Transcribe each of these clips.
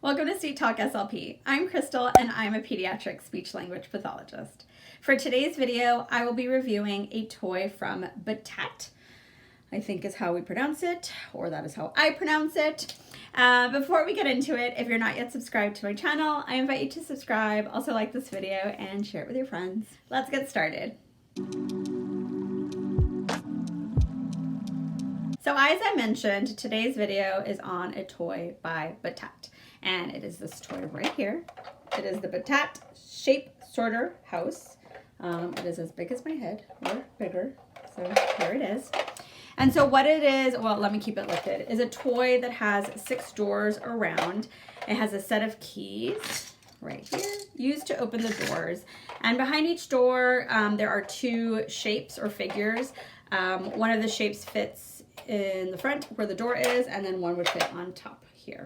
Welcome to Sweet Talk SLP. I'm Krystle and I'm a pediatric speech language pathologist. For today's video, I will be reviewing a toy from Battat, I think is how we pronounce it, or that is how I pronounce it. Before we get into it, if you're not yet subscribed to my channel, I invite you to subscribe, also like this video, and share it with your friends. Let's get started. So as I mentioned, today's video is on a toy by Battat, and it is this toy right here. It is the Battat Shape Sorter House. It is as big as my head, or bigger, so here it is. And so what it is, well, let me keep it lifted, is a toy that has 6 doors around. It has a set of keys right here, used to open the doors. And behind each door, there are 2 shapes or figures. One of the shapes fits in the front where the door is, and then one would fit on top here.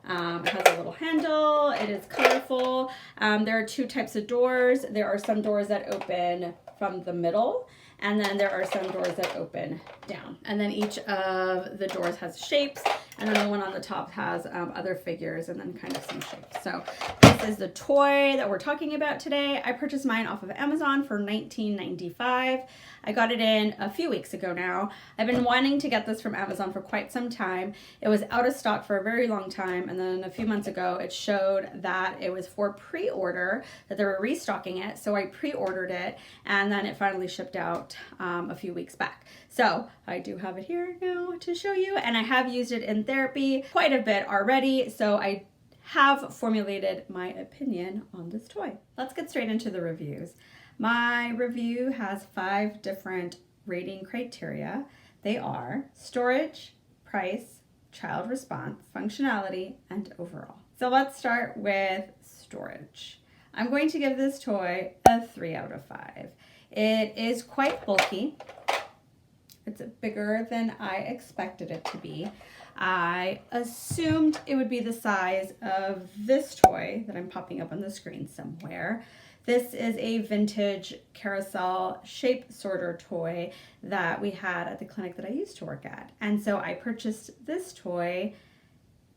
It has a little handle. It is colorful. There are 2 types of doors. There are some doors that open from the middle, and then there are some doors that open down. And then each of the doors has shapes, and then the one on the top has other figures and then kind of some shapes. So this is the toy that we're talking about today. I purchased mine off of Amazon for $19.95. I got it in a few weeks ago now. I've been wanting to get this from Amazon for quite some time. It was out of stock for a very long time, and then a few months ago it showed that it was for pre-order, that they were restocking it, so I pre-ordered it, and then it finally shipped out a few weeks back. So I do have it here now to show you, and I have used it in therapy quite a bit already, so I have formulated my opinion on this toy. Let's get straight into the reviews. My review has 5 different rating criteria. They are storage, price, child response, functionality, and overall. So let's start with storage. I'm going to give this toy a 3 out of 5. It is quite bulky. It's bigger than I expected it to be. I assumed it would be the size of this toy that I'm popping up on the screen somewhere. This is a vintage carousel shape sorter toy that we had at the clinic that I used to work at. And so I purchased this toy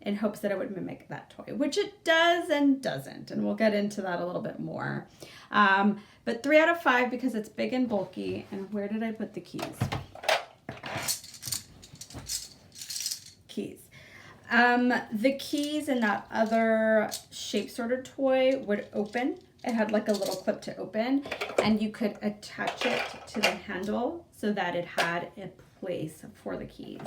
in hopes that it would mimic that toy, which it does and doesn't. And we'll get into that a little bit more. But 3 out of 5 because it's big and bulky. And where did I put the keys? Keys. The keys in that other shape sorter toy would open. It had like a little clip to open, and you could attach it to the handle so that it had a place for the keys.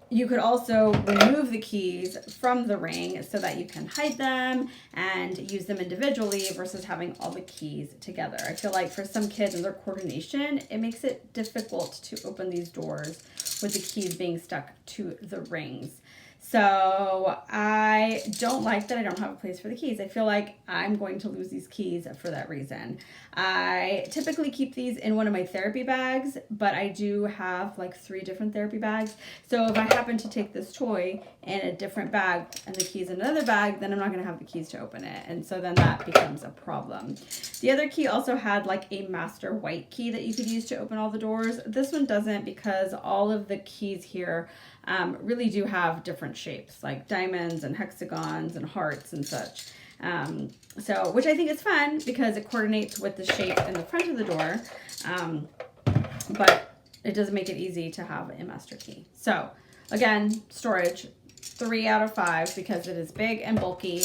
You could also remove the keys from the ring so that you can hide them and use them individually versus having all the keys together. I feel like for some kids and their coordination, it makes it difficult to open these doors with the keys being stuck to the rings. So I don't like that I don't have a place for the keys. I feel like I'm going to lose these keys for that reason. I typically keep these in one of my therapy bags, but I do have like 3 different therapy bags. So if I happen to take this toy in a different bag and the keys in another bag, then I'm not going to have the keys to open it. And so then that becomes a problem. The other key also had like a master white key that you could use to open all the doors. This one doesn't because all of the keys here really do have different shapes, like diamonds and hexagons and hearts and such. So, which I think is fun because it coordinates with the shape in the front of the door, but it doesn't make it easy to have a master key. So, again, storage, 3 out of 5 because it is big and bulky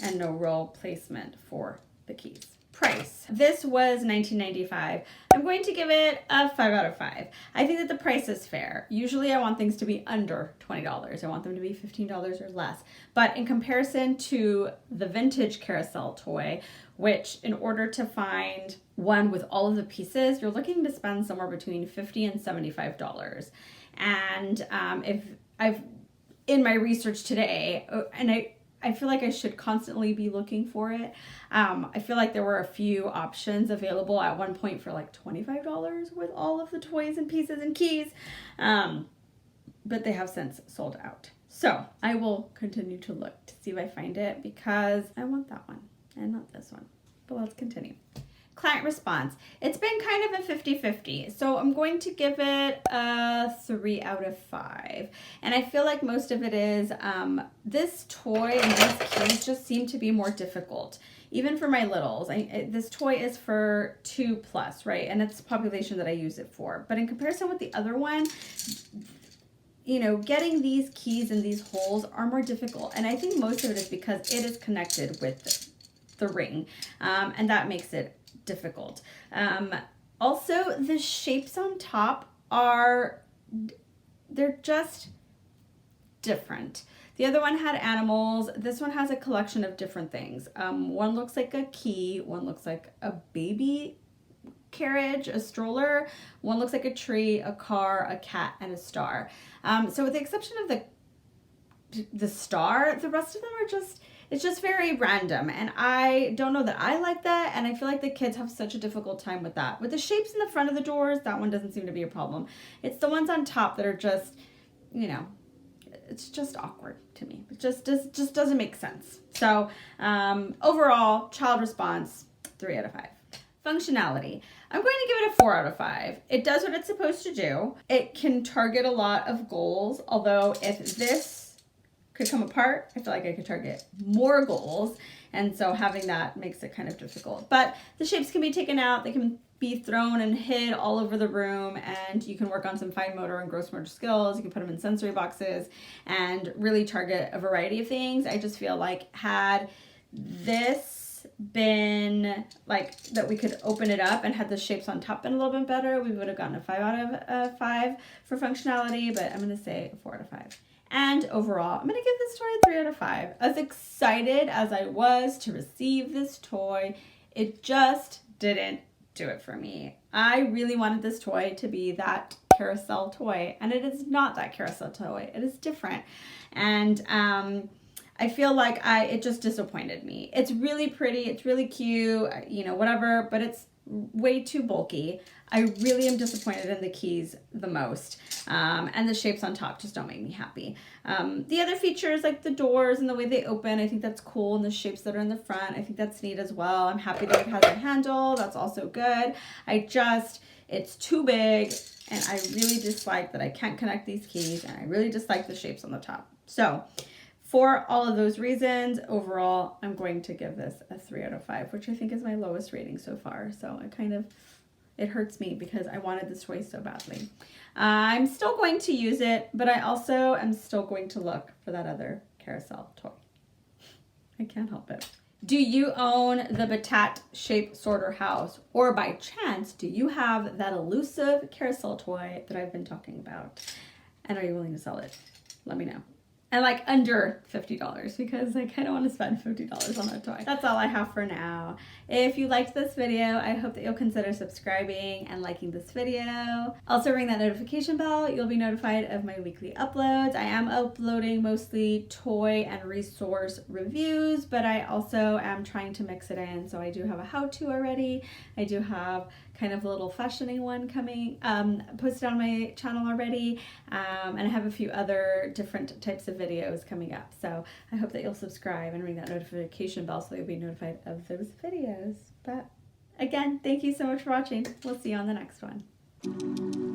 and no real placement for the keys. Price. This was $19.95. I'm going to give it a 5 out of 5. I think that the price is fair. Usually I want things to be under $20. I want them to be $15 or less. But in comparison to the vintage carousel toy, which in order to find one with all of the pieces, you're looking to spend somewhere between $50 and $75. And if I've, in my research today, and I feel like I should constantly be looking for it. I feel like there were a few options available at one point for like $25 with all of the toys and pieces and keys, but they have since sold out. So I will continue to look to see if I find it because I want that one and not this one. But let's continue. client response. It's been kind of a 50-50. So I'm going to give it a 3 out of 5. And I feel like most of it is this toy and these keys just seem to be more difficult. Even for my littles, this toy is for 2+, right? And it's the population that I use it for. But in comparison with the other one, you know, getting these keys in these holes are more difficult. And I think most of it is because it is connected with the ring. And that makes it difficult. Also, the shapes on top they're just different. The other one had animals. This one has a collection of different things. One looks like a key. One looks like a baby carriage, a stroller. One looks like a tree, a car, a cat, and a star. So with the exception of the star, the rest of them are just, it's just very random. And I don't know that I like that. And I feel like the kids have such a difficult time with that. With the shapes in the front of the doors, that one doesn't seem to be a problem. It's the ones on top that are just, you know, it's just awkward to me. It just doesn't make sense. So overall, child response, 3 out of 5. Functionality, I'm going to give it a 4 out of 5. It does what it's supposed to do. It can target a lot of goals, although if this could come apart, I feel like I could target more goals. And so having that makes it kind of difficult. But the shapes can be taken out. They can be thrown and hid all over the room, and you can work on some fine motor and gross motor skills. You can put them in sensory boxes and really target a variety of things. I just feel like had this been like that, we could open it up and had the shapes on top been a little bit better, we would have gotten a 5 out of 5 for functionality, but I'm going to say a 4 out of 5. And overall, I'm going to give this toy a 3 out of 5. As excited as I was to receive this toy, it just didn't do it for me. I really wanted this toy to be that carousel toy, and it is not that carousel toy. It is different. And I feel like it just disappointed me. It's really pretty, it's really cute, you know, whatever, but it's way too bulky. I really am disappointed in the keys the most. And the shapes on top just don't make me happy. The other features like the doors and the way they open, I think that's cool. And the shapes that are in the front, I think that's neat as well. I'm happy that it has a handle. That's also good. It's too big, and I really dislike that I can't connect these keys, and I really dislike the shapes on the top. So for all of those reasons, overall, I'm going to give this a 3 out of 5, which I think is my lowest rating so far. So it hurts me because I wanted this toy so badly. I'm still going to use it, but I also am still going to look for that other carousel toy. I can't help it. Do you own the Battat shape sorter house? Or by chance, do you have that elusive carousel toy that I've been talking about? And are you willing to sell it? Let me know. And like under $50, because I kind of want to spend $50 on that toy. That's all I have for now. If you liked this video, I hope that you'll consider subscribing and liking this video. Also ring that notification bell. You'll be notified of my weekly uploads. I am uploading mostly toy and resource reviews, but I also am trying to mix it in. So I do have a how-to already. I do have kind of a little fashioning one coming, posted on my channel already. And I have a few other different types of videos coming up. So I hope that you'll subscribe and ring that notification bell so you'll be notified of those videos. But again, thank you so much for watching. We'll see you on the next one.